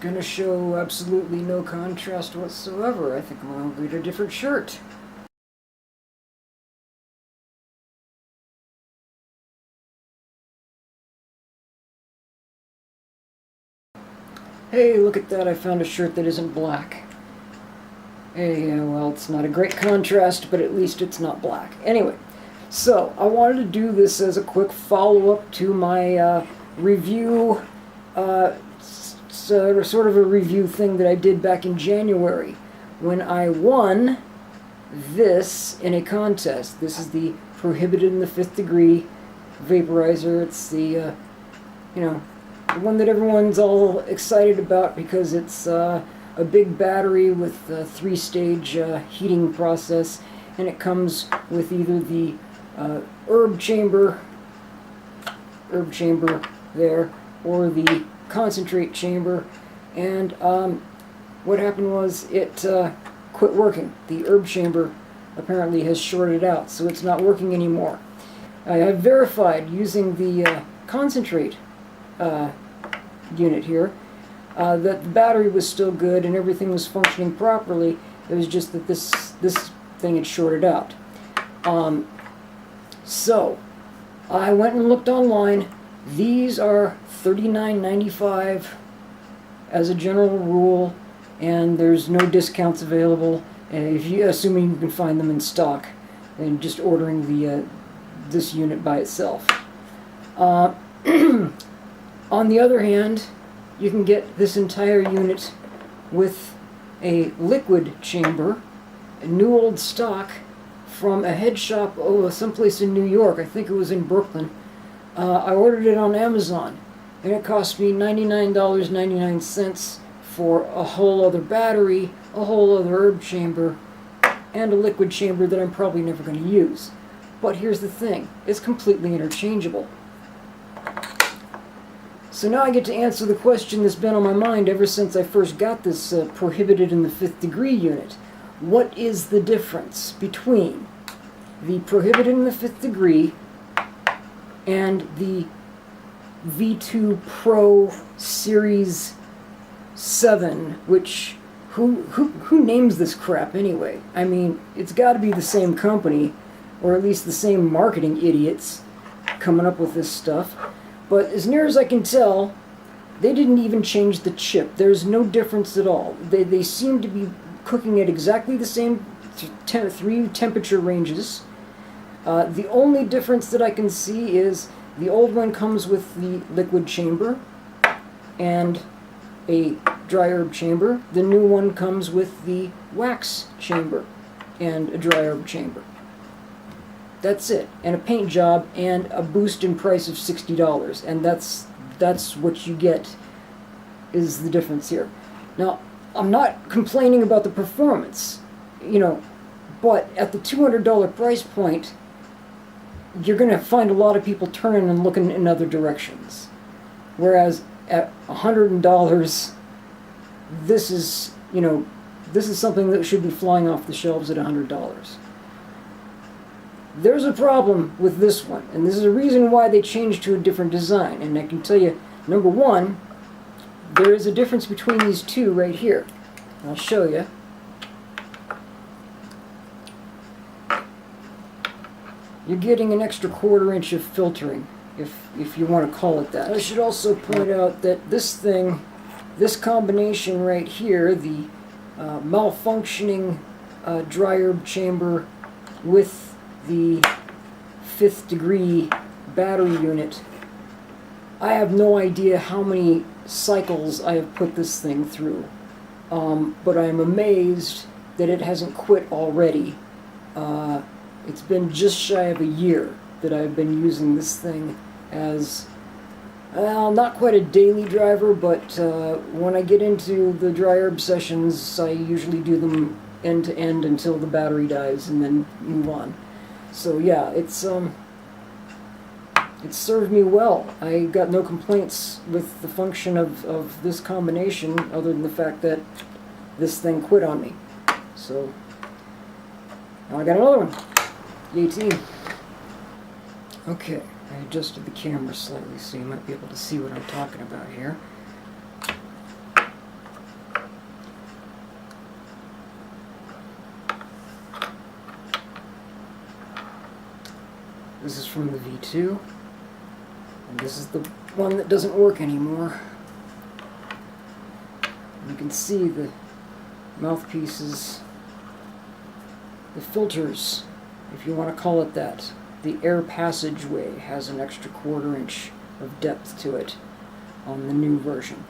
gonna show absolutely no contrast whatsoever. I think I'm gonna get a different shirt. Hey, look at that, I found a shirt that isn't black. Hey, well, it's not a great contrast, but at least it's not black. Anyway, so I wanted to do this as a quick follow-up to my review, sort of a review thing that I did back in January when I won this in a contest. This is the Prohibited in the 5th Degree vaporizer. It's the, the one that everyone's all excited about because it's a big battery with a 3-stage heating process, and it comes with either the herb chamber there, or the concentrate chamber. And what happened was it quit working. The herb chamber apparently has shorted out, so it's not working anymore. I have verified using the concentrate unit here that the battery was still good and everything was functioning properly. It was just that this thing had shorted out. So I went and looked online. These are $39.95 as a general rule, and there's no discounts available. If you, assuming you can find them in stock, and just ordering the this unit by itself. On the other hand, you can get this entire unit with a liquid chamber, a new old stock from a head shop, someplace in New York. I think it was in Brooklyn. I ordered it on Amazon, and it cost me $99.99 for a whole other battery, a whole other herb chamber, and a liquid chamber that I'm probably never going to use. But here's the thing, it's completely interchangeable. So now I get to answer the question that's been on my mind ever since I first got this Prohibited in the 5th Degree unit. What is the difference between the Prohibited in the 5th Degree and the V2 Pro Series 7, which, who names this crap anyway? I mean, it's got to be the same company, or at least the same marketing idiots coming up with this stuff. But as near as I can tell, they didn't even change the chip. There's no difference at all. They seem to be cooking at exactly the same 3 temperature ranges. The only difference that I can see is the old one comes with the liquid chamber and a dry herb chamber. The new one comes with the wax chamber and a dry herb chamber. That's it, and a paint job and a boost in price of $60, and that's what you get, is the difference here. Now, I'm not complaining about the performance, but at the $200 price point, you're going to find a lot of people turning and looking in other directions. Whereas at $100, this is something that should be flying off the shelves at $100. There's a problem with this one, and this is a reason why they changed to a different design. And I can tell you, number one, there is a difference between these two right here. I'll show you. You're getting an extra 1/4 inch of filtering, if you want to call it that. I should also point out that this thing, this combination right here, the malfunctioning dry herb chamber with the 5th Degree battery unit, I have no idea how many cycles I have put this thing through, but I am amazed that it hasn't quit already. It's been just shy of a year that I've been using this thing as, well, not quite a daily driver, but when I get into the dry herb sessions, I usually do them end to end until the battery dies and then move on. So yeah, it's served me well. I got no complaints with the function of this combination, other than the fact that this thing quit on me. So now I got another one. Yay team. Okay, I adjusted the camera slightly so you might be able to see what I'm talking about here. This is from the V2. And this is the one that doesn't work anymore. You can see the mouthpieces, the filters, if you want to call it that. The air passageway has an extra 1/4 inch of depth to it on the new version.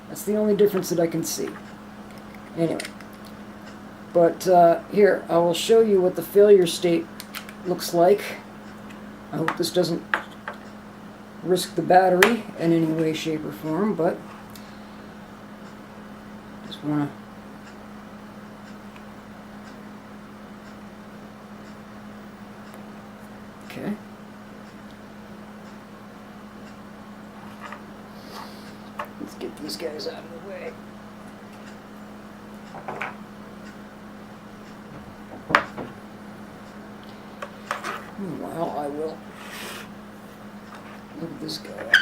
That's the only difference that I can see. Anyway, but here, I will show you what the failure state looks like. I hope this doesn't risk the battery in any way, shape, or form, but just want to... Okay. Let's get these guys out of the way. Meanwhile, I will look this guy up.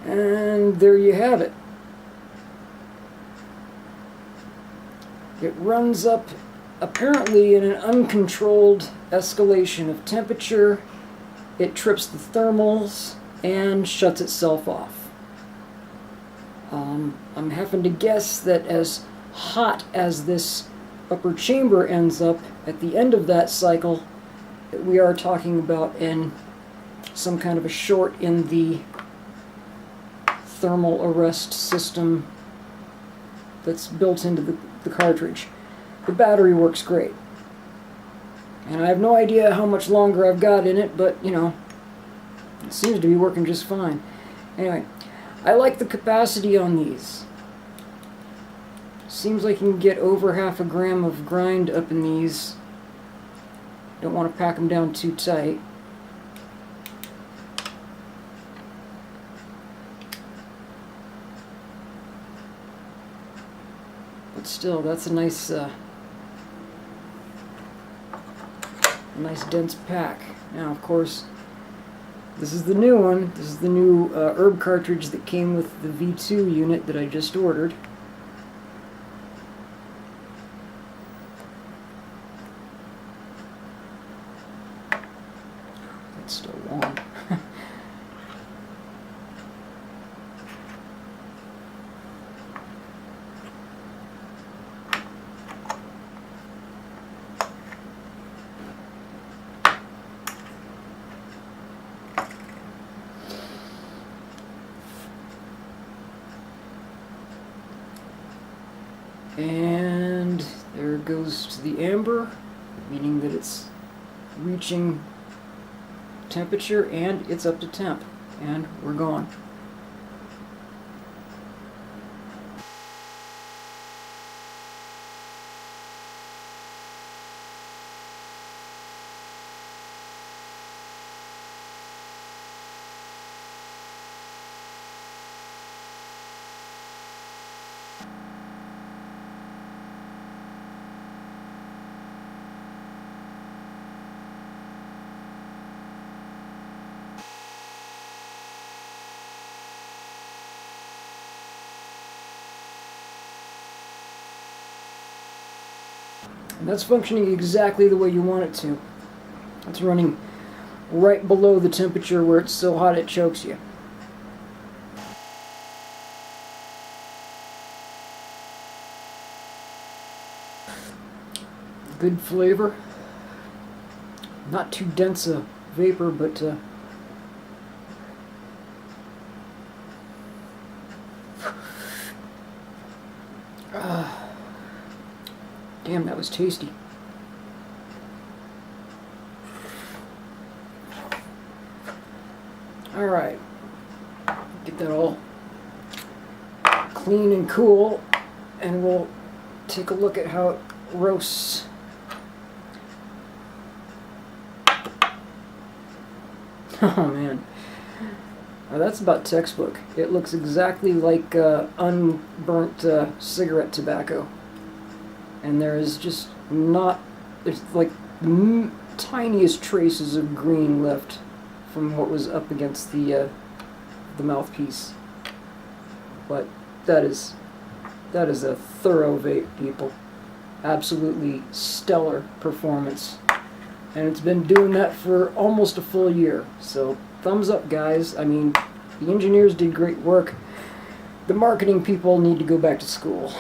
And there you have it. It runs up apparently in an uncontrolled escalation of temperature. It trips the thermals and shuts itself off. I'm having to guess that as hot as this upper chamber ends up at the end of that cycle, that we are talking about in some kind of a short in the thermal arrest system that's built into the cartridge. The battery works great. And I have no idea how much longer I've got in it, but, you know, it seems to be working just fine. Anyway, I like the capacity on these. Seems like you can get over 1/2 gram of grind up in these. Don't want to pack them down too tight. But still, that's a nice dense pack. Now, of course, this is the new one. This is the new herb cartridge that came with the V2 unit that I just ordered. It's still warm. And there it goes to the amber, meaning that it's reaching temperature and it's up to temp. And we're going. And that's functioning exactly the way you want it to. It's running right below the temperature where it's so hot it chokes you. Good flavor. Not too dense a vapor, but damn, that was tasty. Alright, get that all clean and cool, and we'll take a look at how it roasts Oh man. That's about textbook. It looks exactly like unburnt cigarette tobacco. And there is just not, there's like tiniest traces of green left from what was up against the mouthpiece. But that is a thorough vape, people. Absolutely stellar performance. And it's been doing that for almost a full year. So thumbs up, guys. I mean, the engineers did great work. The marketing people need to go back to school.